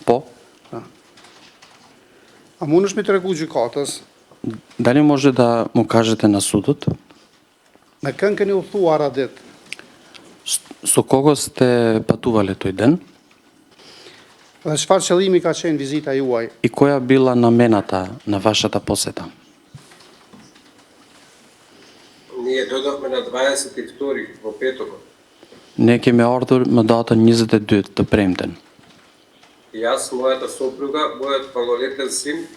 Po. A mundesh me tregu gjykatës Дали може да му кажете на судот me kën keni udhëtuar atë ditë? со кого сте патувале тој ден Dhe çfarë qëllimi ka qenë vizita juaj? и која била намената на вашата посета? Ние дојдовме на 22 во петокот. Не кеме ардур на датën 22 të premten. И јас, мојата сопруга, мојот малолетен син,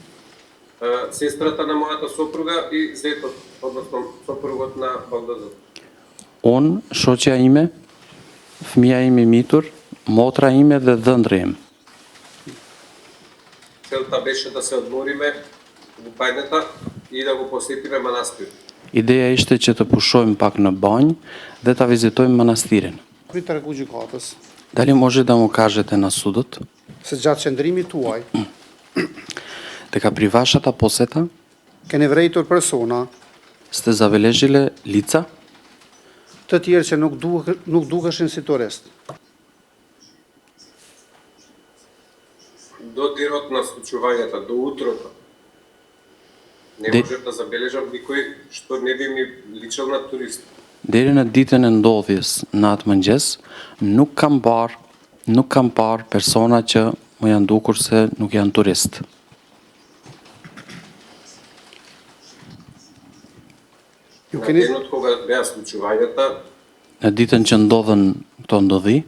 сестрата на мојата сопруга и зетот, односно сопругот на балдазот. Unë, shoqja ime, fëmija ime mitur, motra ime dhe dhëndri im. Целта беше да се одмориме во бајната и да го посетиме манастир. Ideja ishte që të pushojmë pak në banjë dhe ta vizitojmë manastirin. Pri tregu gjykatës Дали може да му кажете на судот se gjatë qëndrimit tuaj дека при вашата посета keni vrejtur persona сте забележиле лица të tjerë që nuk dukeshin si turist. До денот на случувањата, до утрото, не можев да забележам никој што не би ми личел на турист. deri në ditën e ndodhjes në atë mëngjes nuk kam parë persona që më janë dukur se nuk janë turist. Ju На keni денот кога беа случувањата, Në ditën që ndodhen këto ndodhi,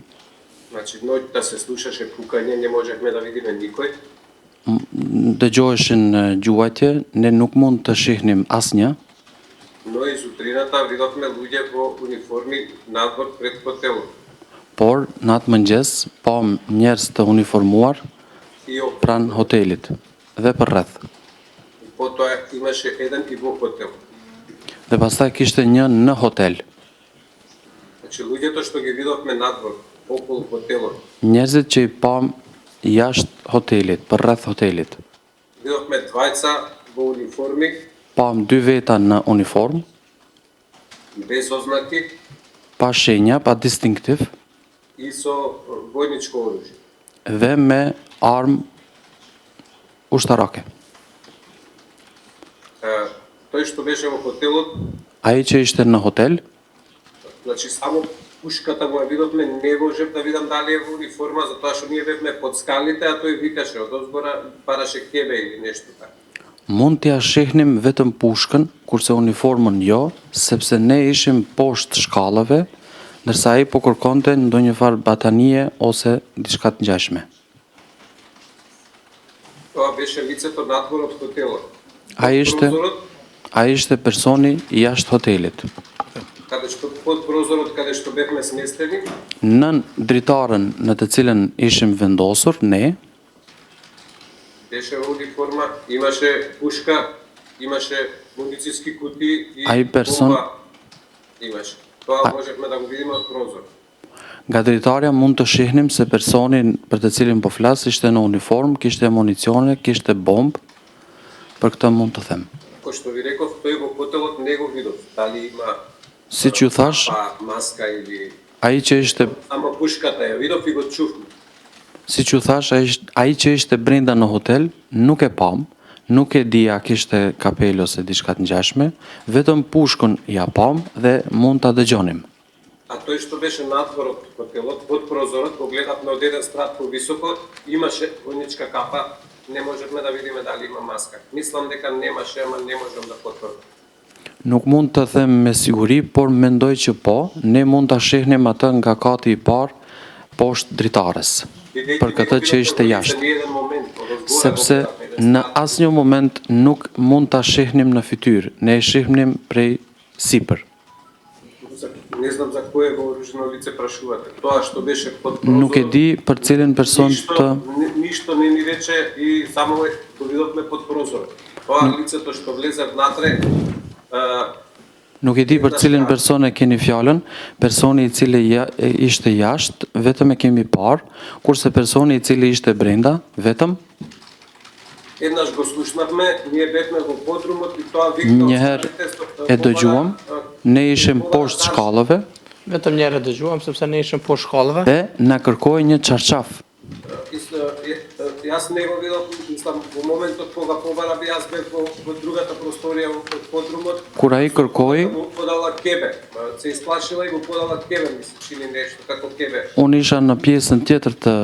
значи ноќта се слушаше пукање, не можевме да видиме никој. dëgjoheshin gjuajtje, ne nuk mund të shihnim asnjë, Но и сутрината видовме луѓе во униформи надвор пред хотелот. por në atë mëngjes pam njerëz të uniformuar И pranë hotelit dhe për rreth. потоа имаше еден и во хотел. Dhe pastaj kishte një në hotel. Значи луѓето што ги видовме надвор околу хотелот, Njerëzit që i pam jashtë hotelit, për rreth hotelit. видовме двајца во униформи, Pam dy veta në uniform, без ознаки pa shenja, pa distinktiv и со војничко оружје. dhe me armë ushtarake. Тој што беше во хотелот, Ai që ishte në hotel, значи само пушката му ја видовме, не можев да видам дали е во униформа, затоа што ние бевме под скалите, а тој викаше од озгора, бараше кебе или нешто така. mund t'ja shihnim vetëm pushkën, kurse uniformën jo, sepse ne ishim poshtë shkallëve, ndërsa ai po kërkonte ndonjë farë batanie ose diçka të ngjashme. Тоа беше лицето надвор од хотелот. Ai ishte personi jashtë hotelit. Каде што под прозорот каде што бевме сместени, Nën dritaren në të cilën ishim vendosur, ne, беше во униформа, имаше пушка, имаше мунициски кути и Ај персон- бомба имаше. Тоа можевме да го видиме од прозор. nga dritarja mund të shihnim se personin për të cilin po flas ishte në uniform, kishte municione, kishte bombë, për këtë mund të them. Кој што ви реков, тој во хотелот не го видов. Дали има Si që ju thash, маска или ai që ishte ама пушката ја видов и го чувме. Si që thash, ai që ishte brenda në hotel, nuk e pam, nuk e di a kishte kapel ose diçka të ngjashme, vetëm pushkën ja pam dhe mund ta dëgjonim. А тој што беше надвор од хотелот, под прозорот, го гледавме од еден спрат повисоко, имаше војничка капа, не можевме да видиме дали има маска. Мислам дека немаше, ама не можам да потврдам. Nuk mund të them me siguri, por mendoj që po, ne mund ta shihnim atë nga kati i parë poshtë dritares, për këtë që ishte jashtë, sepse në asnjë moment nuk mund ta shihnim në fytyrë, ne e shihnim prej sipër. Не знам за кое вооружено лице прашувате. Тоа што беше под Nuk e di për cilin person të Ништо не ни рече и само го видовме под прозор. Тоа лицето што влезе внатре, Nuk e di për cilin person e keni fjalën, personi i cili ishte jashtë, vetëm e kemi parë, kurse personi i cili ishte brenda, vetëm еднаш го слушнавме, ние бевме во подрумот и тоа викна njëherë e dëgjuam, ne ishim poshtë shkallëve Vetëm njëherë dëgjuam sepse ne ishim poshtë shkallëve dhe na kërkoi një çarçaf. Јас не го видов, мислам, во моментот кога побараби, јас бев во другата просторија од подрумот. Kur ai kërkoi, Му подала кебе. Се исплашила и го подала кебе, ми се чини нешто како кебе. unë isha në pjesën tjetër të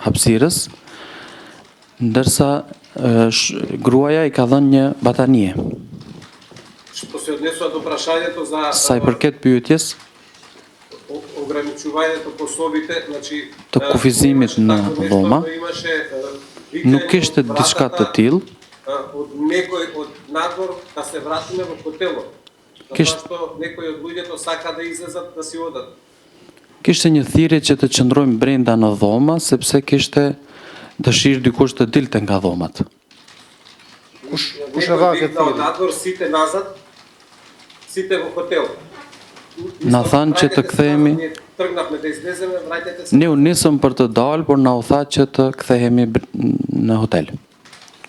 hapësirës, ndërsa gruaja i ka dhënë një batanie. Што се однесува до прашањето за Sa i përket pyetjes ограничувањето по собите, значи të kufizimit në dhoma, nuk kishte diçka të tillë. Од некој од надвор да се вратиме во хотелот. Затоа што некои од луѓето сака да излезат да си одат. Kishte një thirrje që të qëndrojmë brenda në dhoma, sepse kishte dëshirë dikush të dilte nga dhomat. Kush e dha këtë thirrje? Надвор сите назад, сите во хотел. Na thanë që të kthehemi, Тргнавме да излеземе, враќајте се. ne u nisëm për të dalë, por na u tha që të kthehemi në hotel.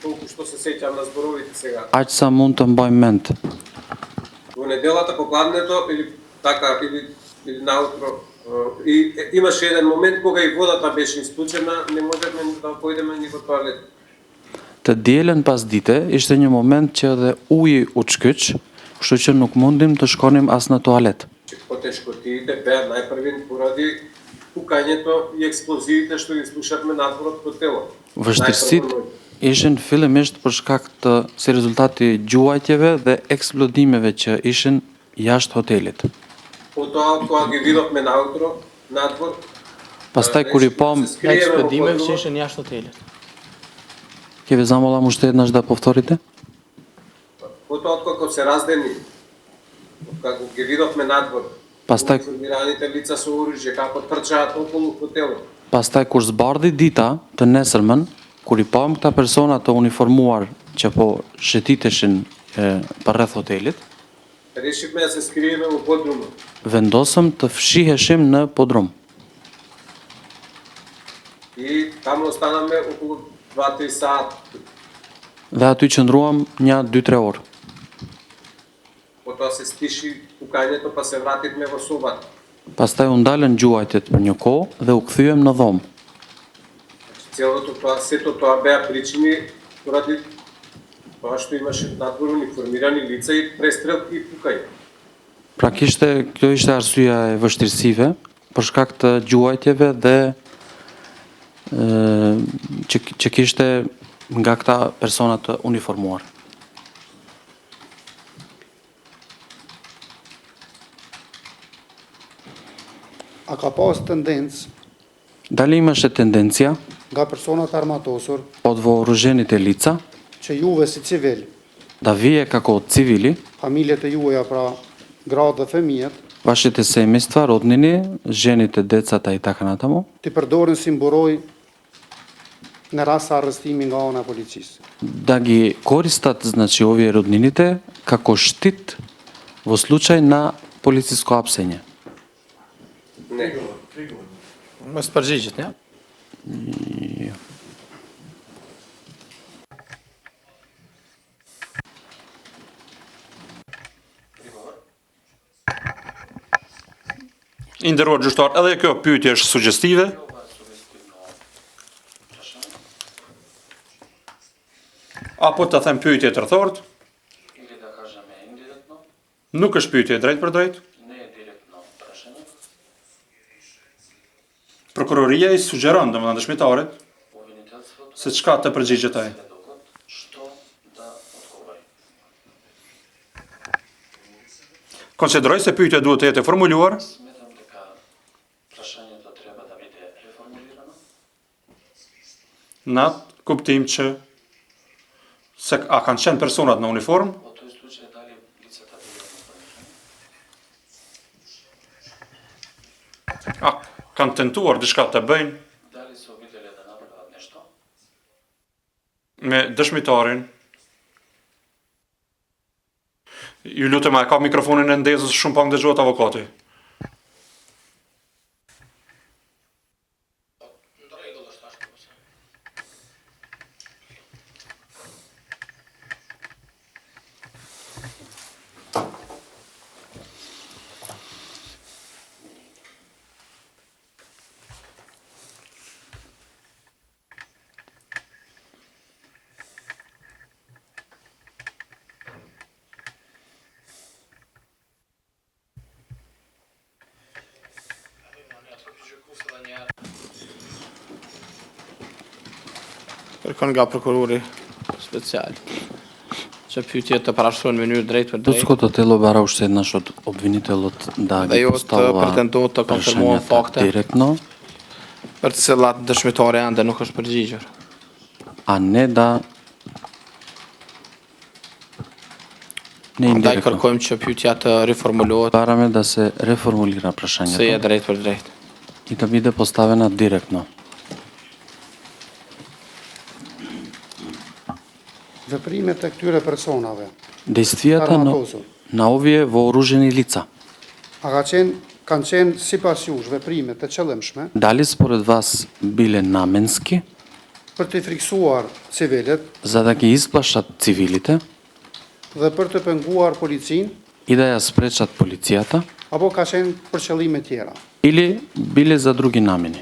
Колку што се сеќам на зборовите сега. Aq sa mund të mbajmë mend. Во неделата попладнето или така или наутро и имаше еден момент кога и водата беше исклучена, не можевме да појдеме ни во тоалет. Të dielën pas dite, ishte një moment që edhe uji u çkyç, kështu që nuk mundim të shkonim as në toalet. Потешкотиите беа најпрви поради пукањето и експлозивите што ги слушавме надвор од хотелот. Vështirësitë ishin fillimisht për shkak të si rezultati i gjuajtjeve dhe eksplodimeve që ishin jashtë hotelit. Потоа кога ги видовме наутро, надвор, Pastaj kur i pam, Eksplodimeve që ishin jashtë hotelit. keve zamolla mushtet na da повторите? потоа кога се раздени, кога ги видовме надвор, Pastaj формираните лица со оружје како трчаат околу хотелот. Pastaj kur zbardhi dita të nesërmën, kur i pam këta persona të uniformuar që po shëtiteshin përreth hotelit, Решивме да се скриеме во подрумот. vendosëm të fshiheshim në podrum. И таму останаме околу 2-3 сати. Dhe aty qëndruam një 2-3 orë. Потоа се стиши пукањето, па се вративме во собата. Pastaj u ndalën gjuajtjet për një kohë dhe u kthyem në dhomë. Целото тоа, сето тоа беа причини поради тоа што имаше надвор униформирани лица и престрел и пукање. Pra kjo ishte arsyeja e vështirësive për shkak të gjuajtjeve dhe që kishte nga këta persona të uniformuar. A ka pas tendencë Dalim është tendencia nga personat armatosur od вооружените лица që juve si civil, da vije kako civili, familjet e juaja pra gratë dhe fëmijët, вашите семейства, роднини, жените, децата и така натаму, të përdorin si mburoj në rast sa arrestimi nga ana e policisë. da ги користат, значи, овие роднините како штит во случај на полициско апсење. Не. Mos përgjigjet, ja? I nderuar gjyqtar, edhe kjo pyetje është sugjestive. Apo të them pyetje të rëthort, nuk është pyetje drejt për drejt. Prokuroria i sugjeron, domethënë dëshmitarit, se çka të përgjigjet ai. Konsideroj se pyetja duhet të jetë e formuluar në atë kuptim që se a kanë qenë personat në uniform, a kanë tentuar diçka të bëjnë me dëshmitarin. Ju lutem, a ka mikrofonin e ndezës shumë pak dëgjohet avokati. Kërkon nga prokurori special që pyetje të parashtrohen në mënyrë drejt për Tutsko drejt të telo bara ushtet od obvinitelot da dhe jo të postava pretendohet të konfirmohen prashenjata fakte direktno, për të cilat dëshmitari ende nuk është përgjigjur. a ne da ne Andaj indirektno. kërkojmë që pyetja të riformulohet Parame da se reformulira se je prashenjata drejt për drejt. i të bide postavena direktno. Veprimet e këtyre personave, Действията на, Арматозо, на овие вооружени лица, kanë qenë sipas jush veprime të qëllimshme дали според вас биле наменски, për të friksuar civilet за да ги изплашат цивилите dhe për të penguar policinë, и да ја спречат полицијата, apo ka qenë për qëllime tjera? или биле за други намени?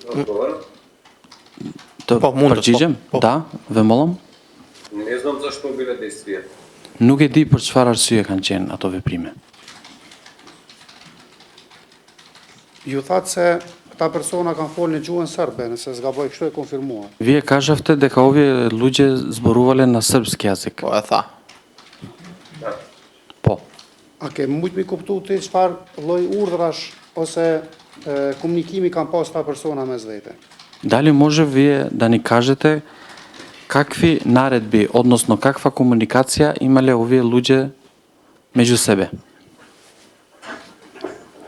Odgovor? Të Po, mund të, përgjigjem? po. Da, ve molëm? Не знам защо биле действията. Nuk e di për çfarë arsye kanë qenë ato veprime. Ju thatë se këta persona kanë folë në gjuhën serbe, nëse zgaboj kështu e konfirmuar. Вие кажавте дека овие луѓе зборувале на српски јазик. Po e tha. Да. Po. A ke mujtë mi kuptu ti çfarë lloj urdhrash ose komunikimi kanë pas ta persona mes vete? Дали може вие да ни кажете какви наредби, односно каква комуникација имале овие луѓе меѓу себе?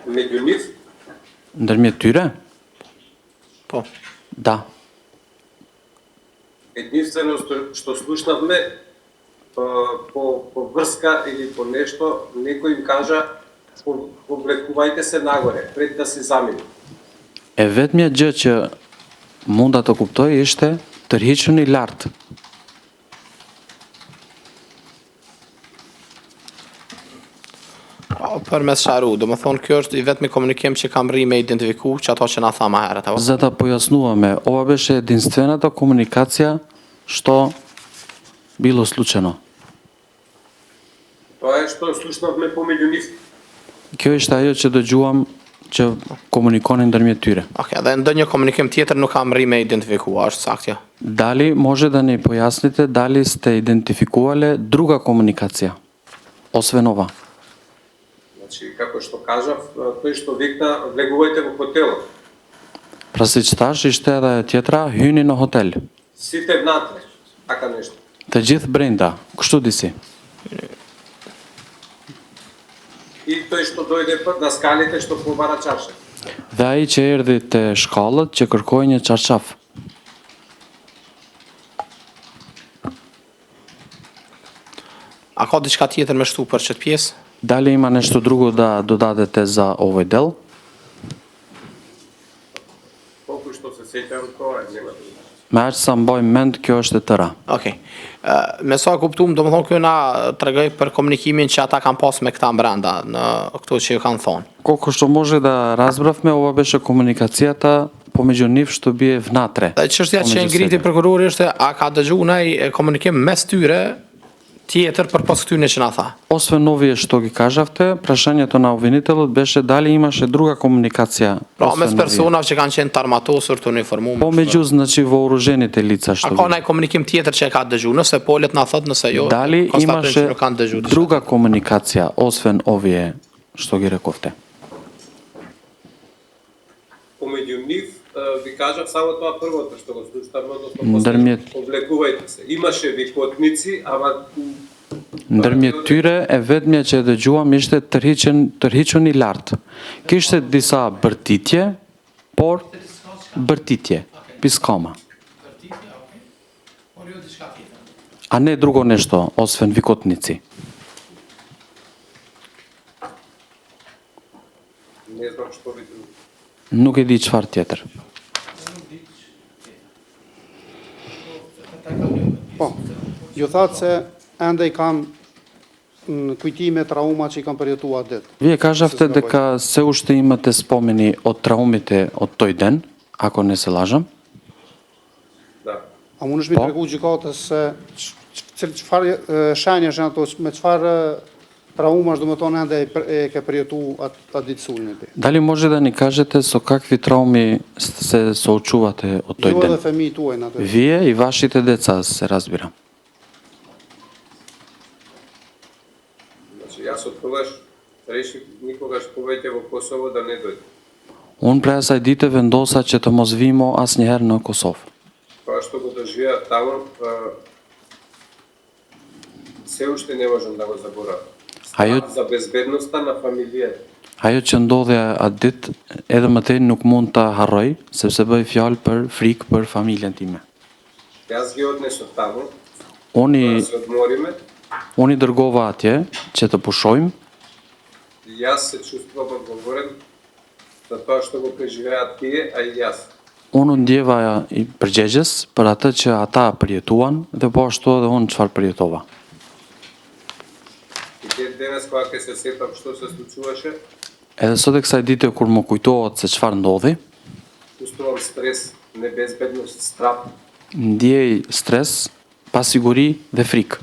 Među njih, Ndërmjet tyre? Po. Da. единствено што слушнавме по врска или по нешто, некој им кажа повлекувајте се нагоре пред да се замини. E vetmja gjë që munda të kuptoj ishte tërhiquni lart. Për mes sharu, do më thonë kjo është i vetmi komunikim që kam rri me identifiku që ato që na tha ma herët, apo? За да појаснуваме, ова беше единствената комуникација што било случено. Тоа е што слушнавме помеѓу нив. Kjo ishte ajo që dëgjuam që komunikonin ndërmjet tyre. Okej, dhe ndonjë komunikim tjetër nuk kam rri me identifiku, a është saktja? Дали може да ни појасните дали сте идентификувале друга комуникација освен ова? Значи, како што кажав, тој што викна, влегувајте во хотелот. Pra si që thash, ishte edhe e tjetra, hyni në hotel. Сите внатре, така нешто. Të gjithë brenda, kështu disi. И тој што дојде на скалите што побара чарше. Dhe ai që erdhi te shkallët që kërkoi një çarçaf. A ka diçka tjetër me shtu për çet pjesë? Dali ima nešto drugo da dodadete za ovaj del? Колку што се сеќавам, тоа е, нема друго. Me aq sa mbaj mend, kjo është e tëra. Okej. Me sa kuptuam, do më thonë kjo na tregoj për komunikimin që ata kanë pas me këta brenda në këto që kanë thonë. Колко што може да разбравме, ова беше комуникацијата помеѓу нив што бие внатре. Dhe çështja që помеѓу ngriti себе. prokurori është a ka dëgjuar ai komunikim mes tyre tjetër përpas këtyre që na tha. Освен овие што ги кажавте, прашањето на обвинителот беше дали имаше друга комуникација. Pra освен mes овие. personave që kanë qenë të armatosur, të uniformuar. Помеѓу, значи, вооружените лица A што ka ви. ndaj komunikim tjetër që e ka dëgjuar? Nëse polet na thot, nëse jo, Дали konstatojmë që имаше nuk kanë dëgjuar. diçka. друга комуникација, освен овие што ги рековте? Помеѓу нив, ви кажав само тоа првото што го слушнавме, односно Ndërmjet- повлекувајте се. Имаше викотници, ама Ndërmjet tyre, e vetmja që e dëgjuam ishte tërhiquni lart. Kishte disa bërtitje, por bërtitje, piskoma. A ne drugo nešto, osven vikotnici. не знам што ви друго. Nuk e di çfarë tjetër. Po, ju thatë se ende i kanë në kujtime trauma që i kanë përjetuar ditë. Вие кажавте дека се уште имате спомени од траумите од тој ден, ако не се лажам. Да. A mund është mi Po. tregu gjykatës se çfarë shenjash janë ato, me çfarë traumash do të thonë ende e ke përjetu atë ditë sulmit ti? Da li može da ni kažete so kakvi traumi se součuvate od toj Ju edhe den? fëmijët tuaj në atë. Vije i vašite deca, se razbiram. Значи, јас од тогаш решив никогаш повеќе во Косово да не дојдам. Unë prej asaj dite vendosa që të mos vimo asnjëherë në Kosovë. Тоа што го доживеа таму, се уште не можам да го заборавам. Ајо- За безбедноста на фамилијата. Ajo që ndodhe atë ditë, edhe më tej nuk mund ta harroj, sepse bëj fjalë për frikë për familjen time. Јас ги однесов таму, Unë да се одмориме, i dërgova atje që të pushojmë, и јас се чувствував одговорен за тоа што го преживеат тие, а и јас. unë ndjeva i përgjegjës për atë që ata përjetuan dhe po ashtu edhe unë çfarë përjetova. И ден денес кога ќе се сетам што се случуваше, Edhe sot e kësaj dite kur më kujtohet se çfarë ndodhi, чувствувам стрес, небезбедност, страх. ndjej stres, pasiguri dhe frikë.